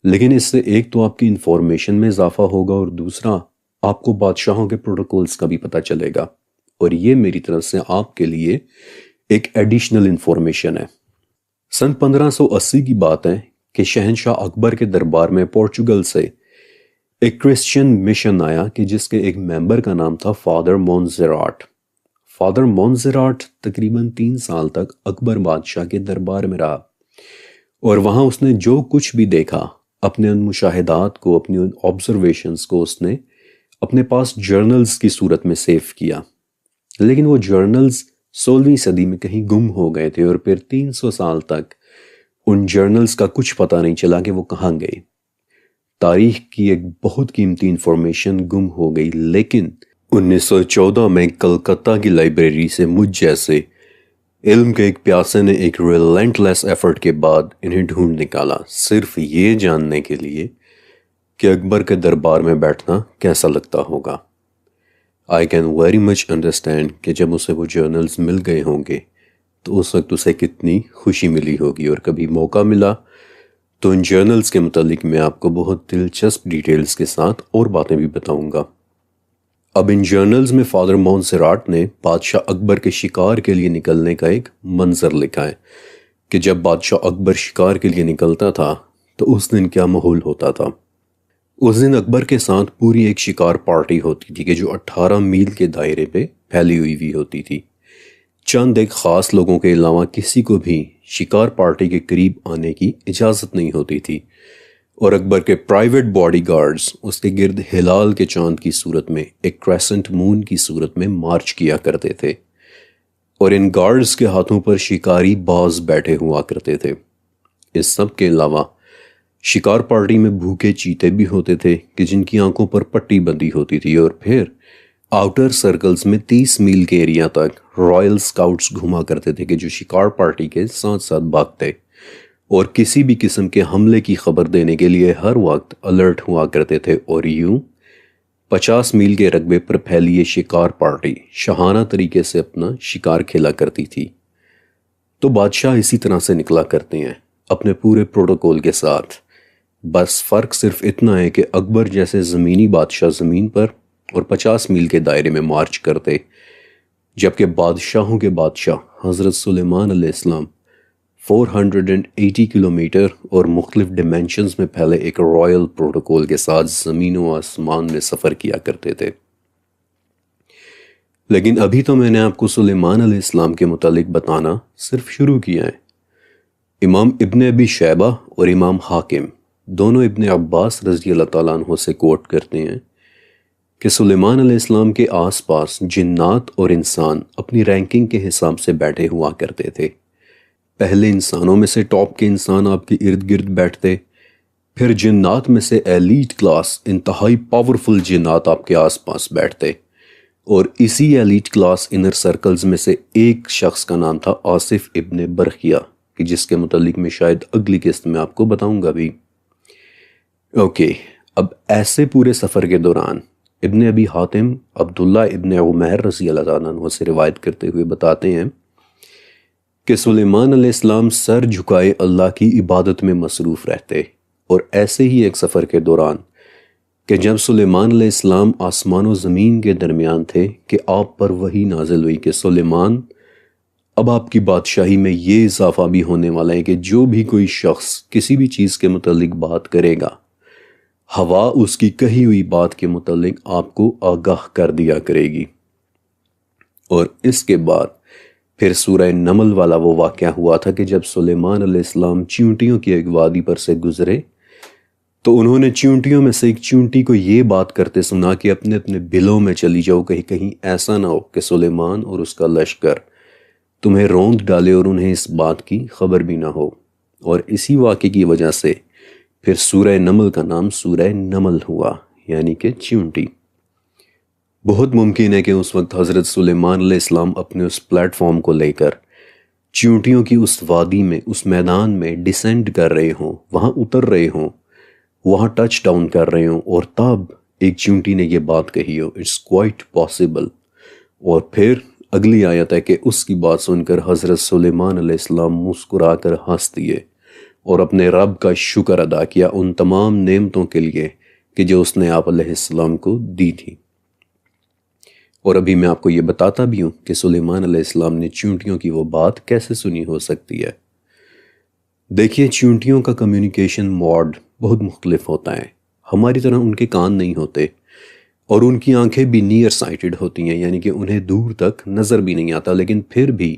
لیکن اس سے ایک تو آپ کی انفارمیشن میں اضافہ ہوگا اور دوسرا آپ کو بادشاہوں کے پروٹوکولز کا بھی پتہ چلے گا، اور یہ میری طرف سے آپ کے لیے ایک ایڈیشنل انفارمیشن ہے۔ سن 1580 کی بات ہے کہ شہنشاہ اکبر کے دربار میں پورچوگل سے ایک کرسچین مشن آیا کہ جس کے ایک ممبر کا نام تھا فادر مونزراٹ۔ فادر مونزراٹ تقریباً 3 سال تک اکبر بادشاہ کے دربار میں رہا، اور وہاں اس نے جو کچھ بھی دیکھا، اپنے ان مشاہدات کو، اپنی ان آبزرویشنز کو اس نے اپنے پاس جرنلز کی صورت میں سیو کیا۔ لیکن وہ جرنلز 16ویں صدی میں کہیں گم ہو گئے تھے، اور پھر 300 سال تک ان جرنلز کا کچھ پتہ نہیں چلا کہ وہ کہاں گئے۔ تاریخ کی ایک بہت قیمتی انفارمیشن گم ہو گئی، لیکن 1914 میں کلکتہ کی لائبریری سے مجھ جیسے علم کے ایک پیاسے نے ایک ریلنٹلیس ایفرٹ کے بعد انہیں ڈھونڈ نکالا، صرف یہ جاننے کے لیے کہ اکبر کے دربار میں بیٹھنا کیسا لگتا ہوگا۔ I can very much understand کہ جب اسے وہ جرنلز مل گئے ہوں گے تو اس وقت اسے کتنی خوشی ملی ہوگی، اور کبھی موقع ملا تو ان جرنلز کے متعلق میں آپ کو بہت دلچسپ ڈیٹیلز کے ساتھ اور باتیں بھی بتاؤں گا۔ اب ان جرنلز میں فادر مونسراٹ نے بادشاہ اکبر کے شکار کے لیے نکلنے کا ایک منظر لکھا ہے کہ جب بادشاہ اکبر شکار کے لیے نکلتا تھا تو اس دن کیا ماحول ہوتا تھا۔ اس دن اکبر کے ساتھ پوری ایک شکار پارٹی ہوتی تھی کہ جو 18 میل کے دائرے پہ پھیلی ہوئی ہوتی تھی۔ چند ایک خاص لوگوں کے علاوہ کسی کو بھی شکار پارٹی کے قریب آنے کی اجازت نہیں ہوتی تھی، اور اکبر کے پرائیویٹ باڈی گارڈز اس کے گرد ہلال کے چاند کی صورت میں، ایک کریسنٹ مون کی صورت میں مارچ کیا کرتے تھے، اور ان گارڈز کے ہاتھوں پر شکاری باز بیٹھے ہوا کرتے تھے۔ اس سب کے علاوہ شکار پارٹی میں بھوکے چیتے بھی ہوتے تھے کہ جن کی آنکھوں پر پٹی بندھی ہوتی تھی، اور پھر آؤٹر سرکلز میں 30 میل کے ایریا تک رائل سکاؤٹس گھوما کرتے تھے کہ جو شکار پارٹی کے ساتھ ساتھ بھاگتے اور کسی بھی قسم کے حملے کی خبر دینے کے لیے ہر وقت الرٹ ہوا کرتے تھے، اور یوں 50 میل کے رقبے پر پھیلی یہ شکار پارٹی شاہانہ طریقے سے اپنا شکار کھیلا کرتی تھی۔ تو بادشاہ اسی طرح سے نکلا کرتے ہیں اپنے پورے پروٹوکول کے ساتھ، بس فرق صرف اتنا ہے کہ اکبر جیسے زمینی بادشاہ زمین پر اور 50 میل کے دائرے میں مارچ کرتے، جبکہ بادشاہوں کے بادشاہ حضرت سلیمان علیہ السلام 480 کلومیٹر اور مختلف ڈیمینشنز میں پھیلے ایک رائل پروٹوکول کے ساتھ زمین و آسمان میں سفر کیا کرتے تھے۔ لیکن ابھی تو میں نے آپ کو سلیمان علیہ السلام کے متعلق بتانا صرف شروع کیا ہے۔ امام ابن ابی شیبہ اور امام حاکم دونوں ابن عباس رضی اللہ تعالیٰ عنہ سے کوٹ کرتے ہیں کہ سلیمان علیہ السلام کے آس پاس جنات اور انسان اپنی رینکنگ کے حساب سے بیٹھے ہوا کرتے تھے۔ پہلے انسانوں میں سے ٹاپ کے انسان آپ کے ارد گرد بیٹھتے، پھر جنات میں سے ایلیٹ کلاس انتہائی پاورفل جنات آپ کے آس پاس بیٹھتے، اور اسی ایلیٹ کلاس انر سرکلز میں سے ایک شخص کا نام تھا آصف ابن برخیہ، کہ جس کے متعلق میں شاید اگلی قسط میں آپ کو بتاؤں گا بھی۔ اوکے، اب ایسے پورے سفر کے دوران ابن ابی حاتم عبداللہ ابن عمیر رضی اللہ عنہ سے روایت کرتے ہوئے بتاتے ہیں کہ سلیمان علیہ السلام سر جھکائے اللہ کی عبادت میں مصروف رہتے، اور ایسے ہی ایک سفر کے دوران کہ جب سلیمان علیہ السلام آسمان و زمین کے درمیان تھے کہ آپ پر وحی نازل ہوئی کہ سلیمان، اب آپ کی بادشاہی میں یہ اضافہ بھی ہونے والا ہے کہ جو بھی کوئی شخص کسی بھی چیز کے متعلق بات کرے گا، ہوا اس کی کہی ہوئی بات کے متعلق آپ کو آگاہ کر دیا کرے گی۔ اور اس کے بعد پھر سورہ نمل والا وہ واقعہ ہوا تھا کہ جب سلیمان علیہ السلام چیونٹیوں کی ایک وادی پر سے گزرے تو انہوں نے چیونٹیوں میں سے ایک چیونٹی کو یہ بات کرتے سنا کہ اپنے اپنے بلوں میں چلی جاؤ، کہیں ایسا نہ ہو کہ سلیمان اور اس کا لشکر تمہیں روند ڈالے اور انہیں اس بات کی خبر بھی نہ ہو۔ اور اسی واقعے کی وجہ سے پھر سورہ نمل کا نام سورہ نمل ہوا، یعنی کہ چیونٹی۔ بہت ممکن ہے کہ اس وقت حضرت سلیمان علیہ السلام اپنے اس پلیٹ فارم کو لے کر چیونٹیوں کی اس وادی میں، اس میدان میں ڈیسینڈ کر رہے ہوں، وہاں اتر رہے ہوں، وہاں ٹچ ڈاؤن کر رہے ہوں، اور تب ایک چیونٹی نے یہ بات کہی ہو، اٹس کوائٹ پاسبل۔ اور پھر اگلی آیت ہے کہ اس کی بات سن کر حضرت سلیمان علیہ السلام مسکرا کر ہنس دیے اور اپنے رب کا شکر ادا کیا ان تمام نعمتوں کے لیے کہ جو اس نے آپ علیہ السلام کو دی تھی۔ اور ابھی میں آپ کو یہ بتاتا بھی ہوں کہ سلیمان علیہ السلام نے چیونٹیوں کی وہ بات کیسے سنی ہو سکتی ہے۔ دیکھیے، چیونٹیوں کا کمیونیکیشن موڈ بہت مختلف ہوتا ہے۔ ہماری طرح ان کے کان نہیں ہوتے، اور ان کی آنکھیں بھی نیئر سائٹڈ ہوتی ہیں، یعنی کہ انہیں دور تک نظر بھی نہیں آتا، لیکن پھر بھی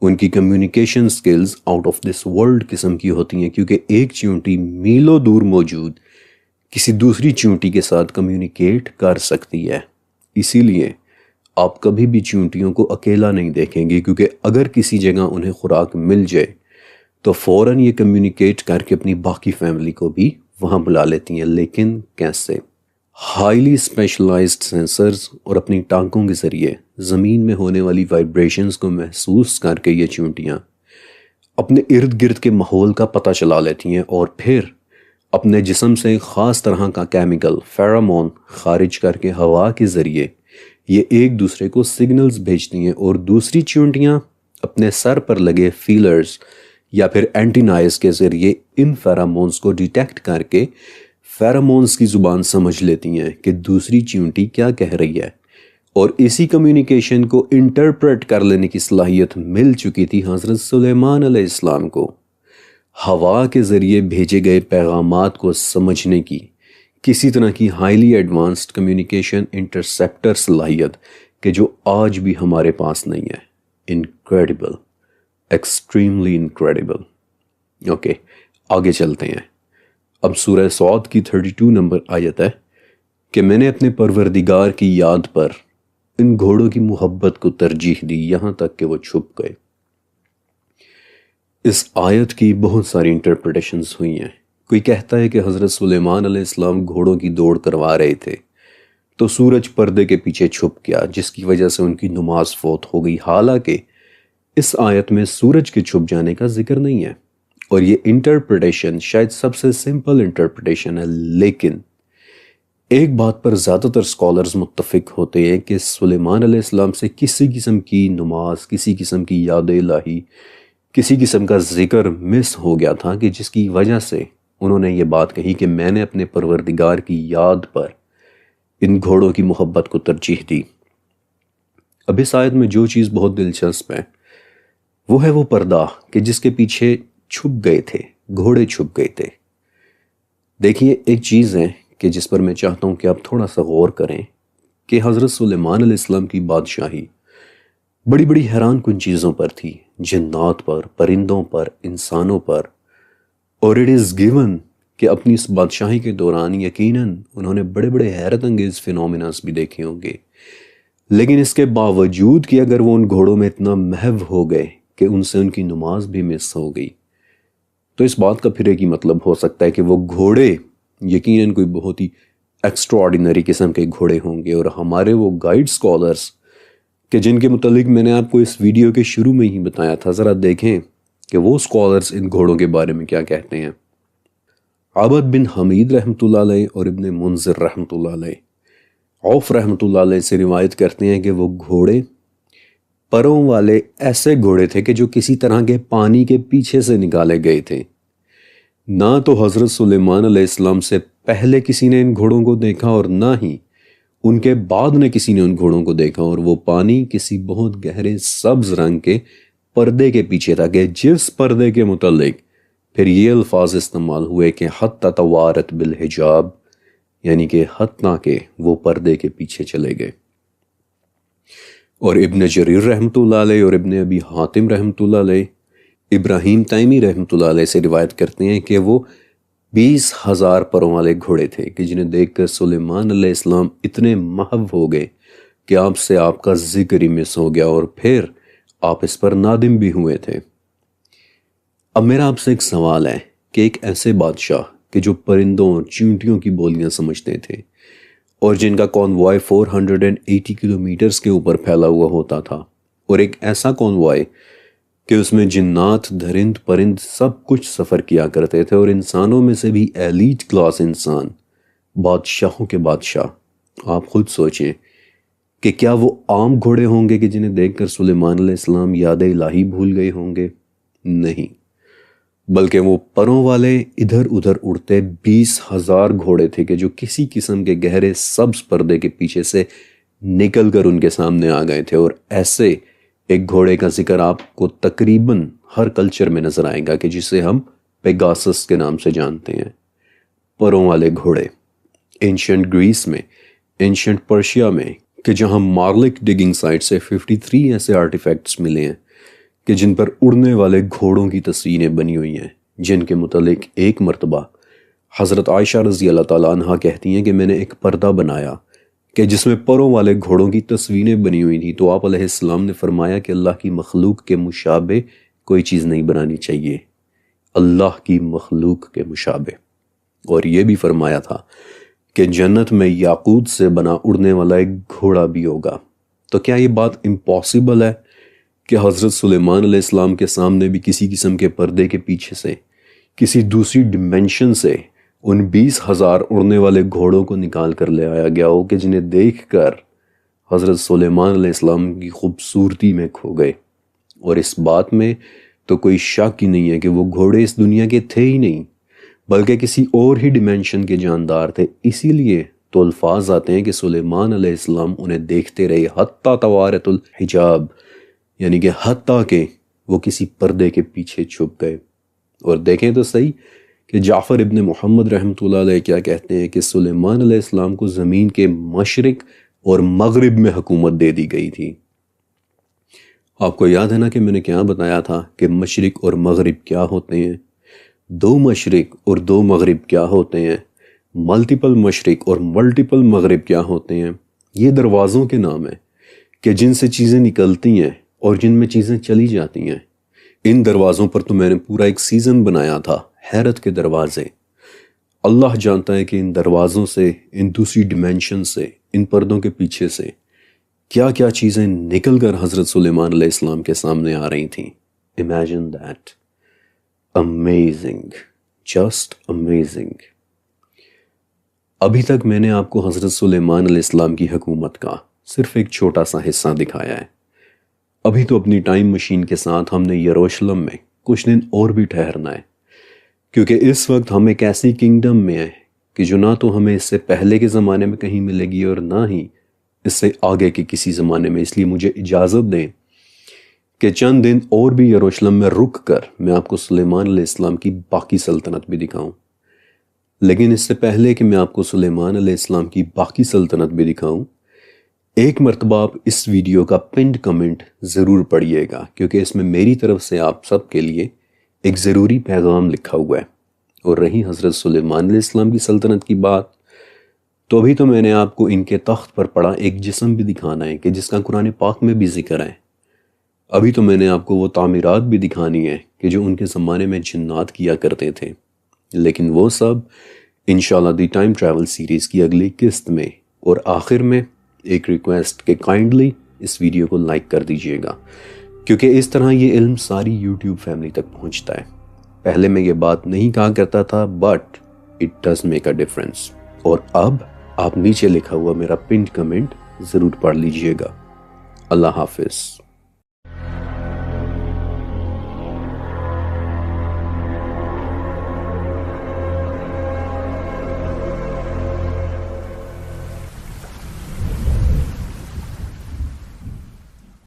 ان کی communication skills out of this world قسم کی ہوتی ہیں، کیونکہ ایک چیونٹی میلوں دور موجود کسی دوسری چیونٹی کے ساتھ کمیونیکیٹ کر سکتی ہے۔ اسی لیے آپ کبھی بھی چیونٹیوں کو اکیلا نہیں دیکھیں گے، کیونکہ اگر کسی جگہ انہیں خوراک مل جائے تو فوراً یہ کمیونیکیٹ کر کے اپنی باقی فیملی کو بھی وہاں بلا لیتی ہیں۔ لیکن کیسے؟ ہائیلی اسپیشلائزڈ سینسرز اور اپنی ٹانکوں کے ذریعے زمین میں ہونے والی وائبریشنز کو محسوس کر کے یہ چیونٹیاں اپنے ارد گرد کے ماحول کا پتہ چلا لیتی ہیں، اور پھر اپنے جسم سے ایک خاص طرح کا کیمیکل فیرامون خارج کر کے ہوا کے ذریعے یہ ایک دوسرے کو سگنلز بھیجتی ہیں، اور دوسری چیونٹیاں اپنے سر پر لگے فیلرز یا پھر اینٹینائز کے ذریعے ان فیرامونز کو ڈیٹیکٹ کر کے فیرامونز کی زبان سمجھ لیتی ہیں کہ دوسری چیونٹی کیا کہہ رہی ہے، اور اسی کمیونیکیشن کو انٹرپریٹ کر لینے کی صلاحیت مل چکی تھی حضرت سلیمان علیہ السلام کو۔ ہوا کے ذریعے بھیجے گئے پیغامات کو سمجھنے کی کسی طرح کی ہائیلی ایڈوانسڈ کمیونیکیشن انٹرسیپٹر صلاحیت کہ جو آج بھی ہمارے پاس نہیں ہے۔ Incredible, extremely incredible. اوکے، آگے چلتے ہیں۔ اب سورہ صاد کی 32 نمبر آیت ہے کہ میں نے اپنے پروردگار کی یاد پر ان گھوڑوں کی محبت کو ترجیح دی یہاں تک کہ وہ چھپ گئے۔ اس آیت کی بہت ساری انٹرپریٹیشنز ہوئی ہیں۔ کوئی کہتا ہے کہ حضرت سلیمان علیہ السلام گھوڑوں کی دوڑ کروا رہے تھے تو سورج پردے کے پیچھے چھپ گیا، جس کی وجہ سے ان کی نماز فوت ہو گئی، حالانکہ اس آیت میں سورج کے چھپ جانے کا ذکر نہیں ہے، اور یہ انٹرپریٹیشن شاید سب سے سمپل انٹرپریٹیشن ہے۔ لیکن ایک بات پر زیادہ تر سکولرز متفق ہوتے ہیں کہ سلیمان علیہ السلام سے کسی قسم کی نماز، کسی قسم کی یاد الہی، کسی قسم کا ذکر مس ہو گیا تھا، کہ جس کی وجہ سے انہوں نے یہ بات کہی کہ میں نے اپنے پروردگار کی یاد پر ان گھوڑوں کی محبت کو ترجیح دی۔ اب اس آیت میں جو چیز بہت دلچسپ ہے وہ ہے وہ پردہ کہ جس کے پیچھے چھپ گئے تھے، گھوڑے چھپ گئے تھے۔ دیکھیے، ایک چیز ہے کہ جس پر میں چاہتا ہوں کہ آپ تھوڑا سا غور کریں کہ حضرت سلیمان علیہ السلام کی بادشاہی بڑی بڑی حیران کن چیزوں پر تھی، جنات پر، پرندوں پر، انسانوں پر، اور اٹ از گیون کہ اپنی اس بادشاہی کے دوران یقیناً انہوں نے بڑے بڑے حیرت انگیز فینومیناز بھی دیکھے ہوں گے۔ لیکن اس کے باوجود کہ اگر وہ ان گھوڑوں میں اتنا محو ہو گئے کہ ان سے ان کی نماز بھی مس ہو گئی، تو اس بات کا پھر ایک ہی مطلب ہو سکتا ہے کہ وہ گھوڑے یقیناً کوئی بہت ہی ایکسٹرا آرڈینری قسم کے گھوڑے ہوں گے۔ اور ہمارے وہ گائیڈ سکولرز کہ جن کے متعلق میں نے آپ کو اس ویڈیو کے شروع میں ہی بتایا تھا، ذرا دیکھیں کہ وہ سکولرز ان گھوڑوں کے بارے میں کیا کہتے ہیں۔ عبد بن حمید رحمۃ اللہ علیہ اور ابن منذر رحمۃ اللہ علیہ، عوف رحمۃ اللہ علیہ سے روایت کرتے ہیں کہ وہ گھوڑے پروں والے ایسے گھوڑے تھے کہ جو کسی طرح کے پانی کے پیچھے سے نکالے گئے تھے۔ نہ تو حضرت سلیمان علیہ السلام سے پہلے کسی نے ان گھوڑوں کو دیکھا، اور نہ ہی ان کے بعد نے کسی نے ان گھوڑوں کو دیکھا، اور وہ پانی کسی بہت گہرے سبز رنگ کے پردے کے پیچھے تھا، کہ جس پردے کے متعلق پھر یہ الفاظ استعمال ہوئے کہ حتی توارت بالحجاب، یعنی کہ حتیٰ کہ وہ پردے کے پیچھے چلے گئے۔ اور ابن جریر رحمۃ اللہ علیہ اور ابن ابی حاتم رحمۃ اللہ علیہ، ابراہیم تیمی رحمۃ اللہ علیہ سے روایت کرتے ہیں کہ وہ 20,000 پروں والے گھوڑے تھے، کہ جنہیں دیکھ کر سلیمان علیہ السلام اتنے محو ہو گئے کہ آپ سے آپ کا ذکر ہی مس ہو گیا، اور پھر آپ اس پر نادم بھی ہوئے تھے۔ اب میرا آپ سے ایک سوال ہے کہ ایک ایسے بادشاہ کہ جو پرندوں اور چیونٹیوں کی بولیاں سمجھتے تھے، اور جن کا کانوائے 480 کلومیٹرز کے اوپر پھیلا ہوا ہوتا تھا، اور ایک ایسا کانوائے کہ اس میں جنات، درند، پرند سب کچھ سفر کیا کرتے تھے، اور انسانوں میں سے بھی ایلیٹ کلاس انسان، بادشاہوں کے بادشاہ۔ آپ خود سوچیں کہ کیا وہ عام گھوڑے ہوں گے کہ جنہیں دیکھ کر سلیمان علیہ السلام یاد الہی بھول گئے ہوں گے؟ نہیں، بلکہ وہ پروں والے ادھر ادھر اڑتے 20,000 گھوڑے تھے کہ جو کسی قسم کے گہرے سبز پردے کے پیچھے سے نکل کر ان کے سامنے آ گئے تھے۔ اور ایسے ایک گھوڑے کا ذکر آپ کو تقریباً ہر کلچر میں نظر آئے گا کہ جسے ہم پیگاسس کے نام سے جانتے ہیں، پروں والے گھوڑے۔ اینشنٹ گریس میں، اینشنٹ پرشیا میں، کہ جہاں مارلک ڈگنگ سائٹ سے 53 ایسے آرٹیفیکٹس ملے ہیں کہ جن پر اڑنے والے گھوڑوں کی تصویریں بنی ہوئی ہیں، جن کے متعلق ایک مرتبہ حضرت عائشہ رضی اللہ تعالیٰ عنہ کہتی ہیں کہ میں نے ایک پردہ بنایا کہ جس میں پروں والے گھوڑوں کی تصویریں بنی ہوئی تھیں، تو آپ علیہ السلام نے فرمایا کہ اللہ کی مخلوق کے مشابہ کوئی چیز نہیں بنانی چاہیے، اللہ کی مخلوق کے مشابہ۔ اور یہ بھی فرمایا تھا کہ جنت میں یاقوت سے بنا اڑنے والا ایک گھوڑا بھی ہوگا۔ تو کیا یہ بات امپاسبل ہے کہ حضرت سلیمان علیہ السلام کے سامنے بھی کسی قسم کے پردے کے پیچھے سے، کسی دوسری ڈیمنشن سے ان 20,000 اڑنے والے گھوڑوں کو نکال کر لے آیا گیا ہو کہ جنہیں دیکھ کر حضرت سلیمان علیہ السلام کی خوبصورتی میں کھو گئے؟ اور اس بات میں تو کوئی شک ہی نہیں ہے کہ وہ گھوڑے اس دنیا کے تھے ہی نہیں، بلکہ کسی اور ہی ڈیمنشن کے جاندار تھے۔ اسی لیے تو الفاظ آتے ہیں کہ سلیمان علیہ السلام انہیں دیکھتے رہے حتیٰ توارت الحجاب، یعنی کہ حتیٰ کہ وہ کسی پردے کے پیچھے چھپ گئے۔ اور دیکھیں تو صحیح کہ جعفر ابن محمد رحمۃ اللہ علیہ کیا کہتے ہیں کہ سلیمان علیہ السلام کو زمین کے مشرق اور مغرب میں حکومت دے دی گئی تھی۔ آپ کو یاد ہے نا کہ میں نے کیا بتایا تھا کہ مشرق اور مغرب کیا ہوتے ہیں؟ 2 مشرق اور 2 مغرب کیا ہوتے ہیں؟ ملٹیپل مشرق اور ملٹیپل مغرب کیا ہوتے ہیں؟ یہ دروازوں کے نام ہیں کہ جن سے چیزیں نکلتی ہیں اور جن میں چیزیں چلی جاتی ہیں۔ ان دروازوں پر تو میں نے پورا ایک سیزن بنایا تھا، حیرت کے دروازے۔ اللہ جانتا ہے کہ ان دروازوں سے، ان دوسری ڈیمنشن سے، ان پردوں کے پیچھے سے کیا کیا چیزیں نکل کر حضرت سلیمان علیہ السلام کے سامنے آ رہی تھیں۔ Imagine that, amazing, just amazing. ابھی تک میں نے آپ کو حضرت سلیمان علیہ السلام کی حکومت کا صرف ایک چھوٹا سا حصہ دکھایا ہے۔ ابھی تو اپنی ٹائم مشین کے ساتھ ہم نے یروشلم میں کچھ دن اور بھی ٹھہرنا ہے، کیونکہ اس وقت ہم ایک ایسی کنگڈم میں ہیں کہ جو نہ تو ہمیں اس سے پہلے کے زمانے میں کہیں ملے گی اور نہ ہی اس سے آگے کے کسی زمانے میں۔ اس لیے مجھے اجازت دیں کہ چند دن اور بھی یروشلم میں رک کر میں آپ کو سلیمان علیہ السلام کی باقی سلطنت بھی دکھاؤں۔ لیکن اس سے پہلے کہ میں آپ کو سلیمان علیہ السلام کی باقی سلطنت بھی دکھاؤں، ایک مرتبہ آپ اس ویڈیو کا پنڈ کمنٹ ضرور پڑھیے گا، کیونکہ اس میں میری طرف سے آپ سب کے لیے ایک ضروری پیغام لکھا ہوا ہے۔ اور رہی حضرت سلیمان علیہ السلام کی سلطنت کی بات، تو ابھی تو میں نے آپ کو ان کے تخت پر پڑا ایک جسم بھی دکھانا ہے کہ جس کا قرآن پاک میں بھی ذکر ہے۔ ابھی تو میں نے آپ کو وہ تعمیرات بھی دکھانی ہے کہ جو ان کے زمانے میں جنات کیا کرتے تھے۔ لیکن وہ سب انشاءاللہ دی ٹائم ٹریول سیریز کی اگلی قسط میں۔ اور آخر میں ایک ریکویسٹ کہ کائنڈلی اس ویڈیو کو لائک کر دیجئے گا، کیونکہ اس طرح یہ علم ساری یوٹیوب فیملی تک پہنچتا ہے۔ پہلے میں یہ بات نہیں کہا کرتا تھا، but it does make a difference. اور اب آپ نیچے لکھا ہوا میرا پنڈ کمنٹ ضرور پڑھ لیجئے گا۔ اللہ حافظ۔